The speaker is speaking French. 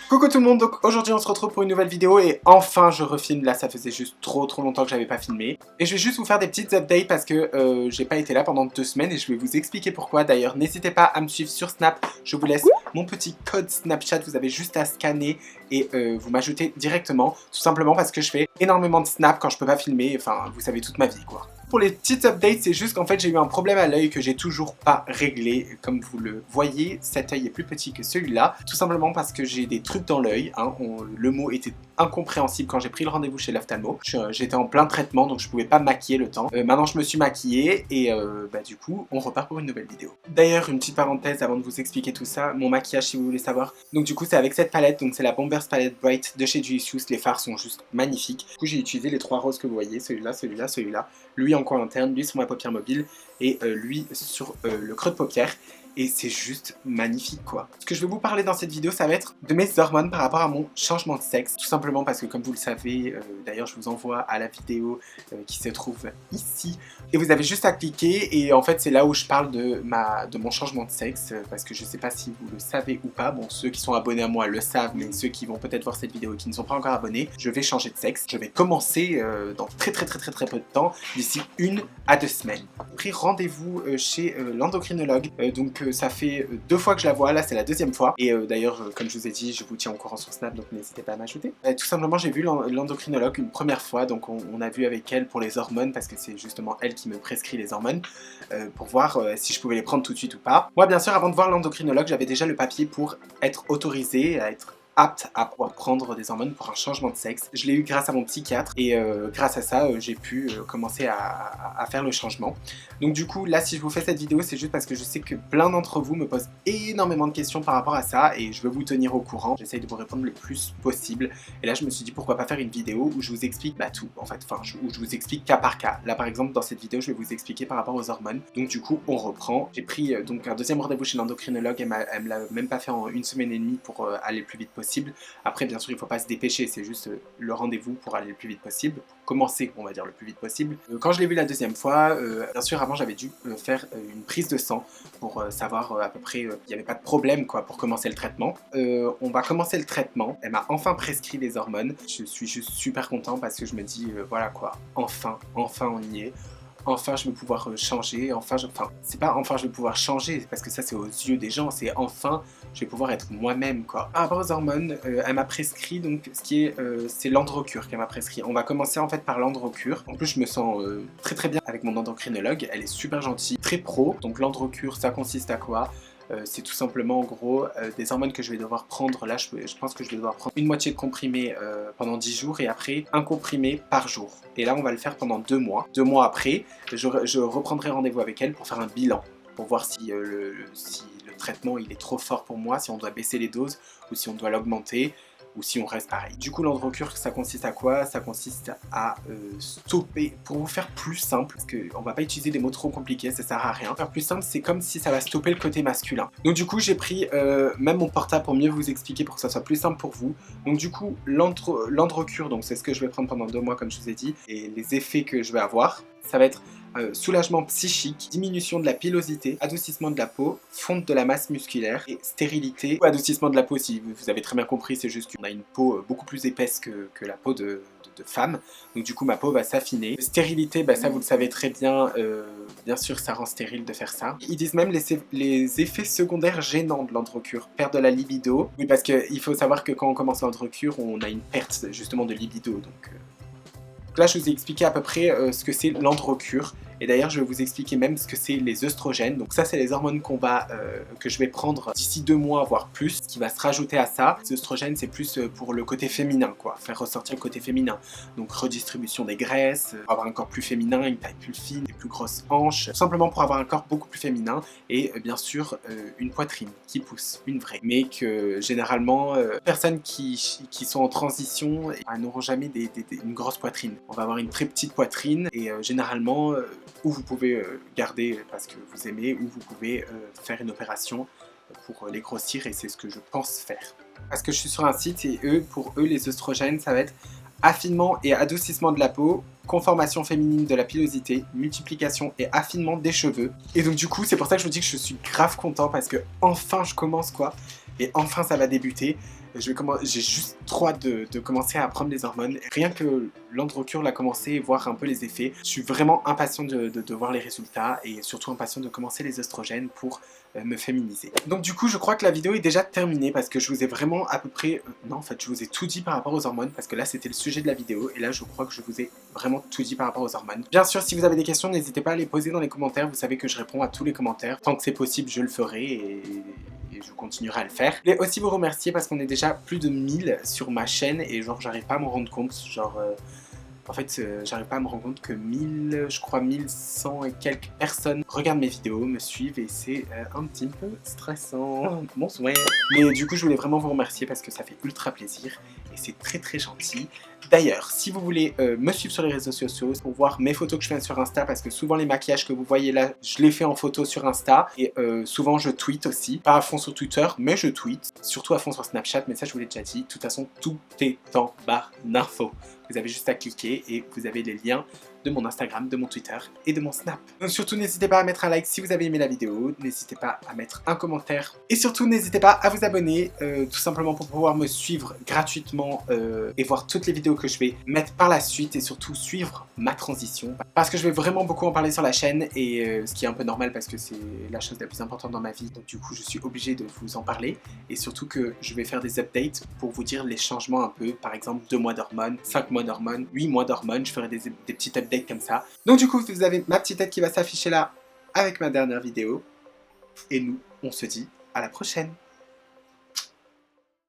Coucou tout le monde, donc aujourd'hui on se retrouve pour une nouvelle vidéo et enfin je refilme. Là ça faisait juste trop longtemps que j'avais pas filmé. Et je vais juste vous faire des petites updates parce que j'ai pas été là pendant 2 semaines et je vais vous expliquer pourquoi. D'ailleurs n'hésitez pas à me suivre sur Snap, je vous laisse mon petit code Snapchat, vous avez juste à scanner et vous m'ajoutez directement. Tout simplement parce que je fais énormément de Snap quand je peux pas filmer, enfin vous savez toute ma vie quoi. Pour les petites updates, c'est juste qu'en fait j'ai eu un problème à l'œil que j'ai toujours pas réglé. Comme vous le voyez, cet œil est plus petit que celui-là. Tout simplement parce que j'ai des trucs dans l'œil. Hein. Le mot était incompréhensible quand j'ai pris le rendez-vous chez l'ophtalmo. J'étais en plein traitement donc je pouvais pas me maquiller le temps. Maintenant je me suis maquillée et du coup on repart pour une nouvelle vidéo. D'ailleurs une petite parenthèse avant de vous expliquer tout ça. Mon maquillage si vous voulez savoir. Donc du coup c'est avec cette palette. Donc c'est la Bombers Palette Bright de chez Juice. Les fards sont juste magnifiques. Du coup j'ai utilisé les 3 roses que vous voyez. Celui-là, celui-là, celui-là. Lui en coin interne, lui sur ma paupière mobile et lui sur le creux de paupière. Et c'est juste magnifique quoi. Ce que je vais vous parler dans cette vidéo, ça va être de mes hormones par rapport à mon changement de sexe. Tout simplement parce que comme vous le savez, d'ailleurs je vous envoie à la vidéo qui se trouve ici. Et vous avez juste à cliquer et en fait c'est là où je parle de mon changement de sexe. Parce que je sais pas si vous le savez ou pas. Bon, ceux qui sont abonnés à moi le savent, mais ceux qui vont peut-être voir cette vidéo et qui ne sont pas encore abonnés, je vais changer de sexe. Je vais commencer dans très peu de temps, d'ici 1 à 2 semaines. J'ai pris rendez-vous chez l'endocrinologue. Donc ça fait 2 fois que je la vois, là c'est la 2e fois. Et d'ailleurs, comme je vous ai dit, je vous tiens au courant sur Snap, donc n'hésitez pas à m'ajouter. Tout simplement, j'ai vu l'endocrinologue une première fois, donc on a vu avec elle pour les hormones, parce que c'est justement elle qui me prescrit les hormones, pour voir si je pouvais les prendre tout de suite ou pas. Moi, bien sûr, avant de voir l'endocrinologue, j'avais déjà le papier pour être autorisée à être apte à pouvoir prendre des hormones pour un changement de sexe. Je l'ai eu grâce à mon psychiatre et grâce à ça, j'ai pu commencer à faire le changement. Donc du coup, là, si je vous fais cette vidéo, c'est juste parce que je sais que plein d'entre vous me posent énormément de questions par rapport à ça et je veux vous tenir au courant. J'essaye de vous répondre le plus possible. Et là, je me suis dit pourquoi pas faire une vidéo où je vous explique tout, en fait, où je vous explique cas par cas. Là, par exemple, dans cette vidéo, je vais vous expliquer par rapport aux hormones. Donc du coup, on reprend. J'ai pris donc un 2e rendez-vous chez l'endocrinologue. Elle me l'a même pas fait en 1 semaine et demie pour aller le plus vite possible. Après, bien sûr, il ne faut pas se dépêcher, c'est juste le rendez-vous pour aller le plus vite possible, pour commencer, on va dire, le plus vite possible. Quand je l'ai vu la 2e fois, bien sûr, avant, j'avais dû faire une prise de sang pour savoir à peu près, il n'y avait pas de problème, quoi, pour commencer le traitement. On va commencer le traitement, elle m'a enfin prescrit les hormones. Je suis juste super content parce que je me dis, voilà quoi, enfin on y est. Enfin je vais pouvoir changer, c'est pas enfin je vais pouvoir changer parce que ça c'est aux yeux des gens, c'est enfin je vais pouvoir être moi-même quoi. Par rapport aux hormones, elle m'a prescrit donc ce qui est, c'est l'androcure qu'elle m'a prescrit. On va commencer en fait par l'androcure. En plus je me sens très bien avec mon endocrinologue, elle est super gentille, très pro. Donc l'androcure ça consiste à quoi? C'est tout simplement en gros des hormones que je vais devoir prendre. Là je pense que je vais devoir prendre une moitié de comprimé pendant 10 jours et après un comprimé par jour. Et là on va le faire pendant 2 mois. 2 mois après, je reprendrai rendez-vous avec elle pour faire un bilan, pour voir si le traitement il est trop fort pour moi, si on doit baisser les doses ou si on doit l'augmenter, ou si on reste pareil. Du coup l'androcure ça consiste à quoi? Ça consiste à stopper, pour vous faire plus simple, parce qu'on va pas utiliser des mots trop compliqués, ça sert à rien. Pour faire plus simple, c'est comme si ça va stopper le côté masculin. Donc du coup j'ai pris même mon portable pour mieux vous expliquer, pour que ça soit plus simple pour vous. Donc du coup l'androcure, donc c'est ce que je vais prendre pendant 2 mois comme je vous ai dit, et les effets que je vais avoir, ça va être soulagement psychique, diminution de la pilosité, adoucissement de la peau, fonte de la masse musculaire et stérilité. Ou adoucissement de la peau, si vous avez très bien compris, c'est juste qu'on a une peau beaucoup plus épaisse que la peau de femme. Donc du coup ma peau va s'affiner. Stérilité, ça vous le savez très bien, bien sûr ça rend stérile de faire ça. Ils disent même les effets secondaires gênants de l'androcure. Perte de la libido. Oui, parce qu'il faut savoir que quand on commence l'androcure, on a une perte justement de libido. Donc là je vous ai expliqué à peu près ce que c'est l'androcure. Et d'ailleurs je vais vous expliquer même ce que c'est les œstrogènes. Donc ça c'est les hormones que je vais prendre d'ici 2 mois voire plus, qui va se rajouter à ça. Les œstrogènes c'est plus pour le côté féminin quoi, faire ressortir le côté féminin. Donc redistribution des graisses, pour avoir un corps plus féminin, une taille plus fine, des plus grosses hanches, tout simplement pour avoir un corps beaucoup plus féminin et bien sûr une poitrine qui pousse, une vraie. Mais que généralement personnes qui sont en transition n'auront jamais une grosse poitrine. On va avoir une très petite poitrine et généralement ou vous pouvez garder parce que vous aimez, ou vous pouvez faire une opération pour les grossir et c'est ce que je pense faire. Parce que je suis sur un site et pour eux les œstrogènes ça va être affinement et adoucissement de la peau, conformation féminine de la pilosité, multiplication et affinement des cheveux. Et donc du coup, c'est pour ça que je vous dis que je suis grave content parce que enfin je commence quoi. Et enfin ça va débuter. J'ai juste trop hâte de commencer à prendre les hormones. Rien que l'androcure l'a commencé et voir un peu les effets. Je suis vraiment impatient de voir les résultats et surtout impatient de commencer les oestrogènes pour me féminiser. Donc du coup je crois que la vidéo est déjà terminée parce que je vous ai vraiment à peu près... non en fait je vous ai tout dit par rapport aux hormones parce que là c'était le sujet de la vidéo et là je crois que je vous ai vraiment tout dit par rapport aux hormones. Bien sûr si vous avez des questions n'hésitez pas à les poser dans les commentaires, vous savez que je réponds à tous les commentaires. Tant que c'est possible je le ferai et je continuerai à le faire. Je voulais aussi vous remercier parce qu'on est déjà plus de 1000 sur ma chaîne et genre j'arrive pas à m'en rendre compte, genre... En fait, j'arrive pas à me rendre compte que 1000, je crois 1100 et quelques personnes regardent mes vidéos, me suivent et c'est un petit peu stressant. Bonsoir. Mais du coup, je voulais vraiment vous remercier parce que ça fait ultra plaisir et c'est très très gentil. D'ailleurs, si vous voulez me suivre sur les réseaux sociaux pour voir mes photos que je fais sur Insta, parce que souvent les maquillages que vous voyez là, je les fais en photo sur Insta et souvent je tweete aussi, pas à fond sur Twitter, mais je tweete, surtout à fond sur Snapchat, mais ça je vous l'ai déjà dit, de toute façon tout est en barre d'infos. Vous avez juste à cliquer et vous avez les liens de mon Instagram, de mon Twitter et de mon Snap. Donc surtout n'hésitez pas à mettre un like si vous avez aimé la vidéo, n'hésitez pas à mettre un commentaire et surtout n'hésitez pas à vous abonner tout simplement pour pouvoir me suivre gratuitement et voir toutes les vidéos que je vais mettre par la suite et surtout suivre ma transition parce que je vais vraiment beaucoup en parler sur la chaîne et ce qui est un peu normal parce que c'est la chose la plus importante dans ma vie, donc du coup je suis obligé de vous en parler et surtout que je vais faire des updates pour vous dire les changements un peu, par exemple 2 mois d'hormones, 5 mois d'hormones, 8 mois d'hormones, je ferai des petites updates comme ça. Donc du coup vous avez ma petite tête qui va s'afficher là avec ma dernière vidéo et nous on se dit à la prochaine.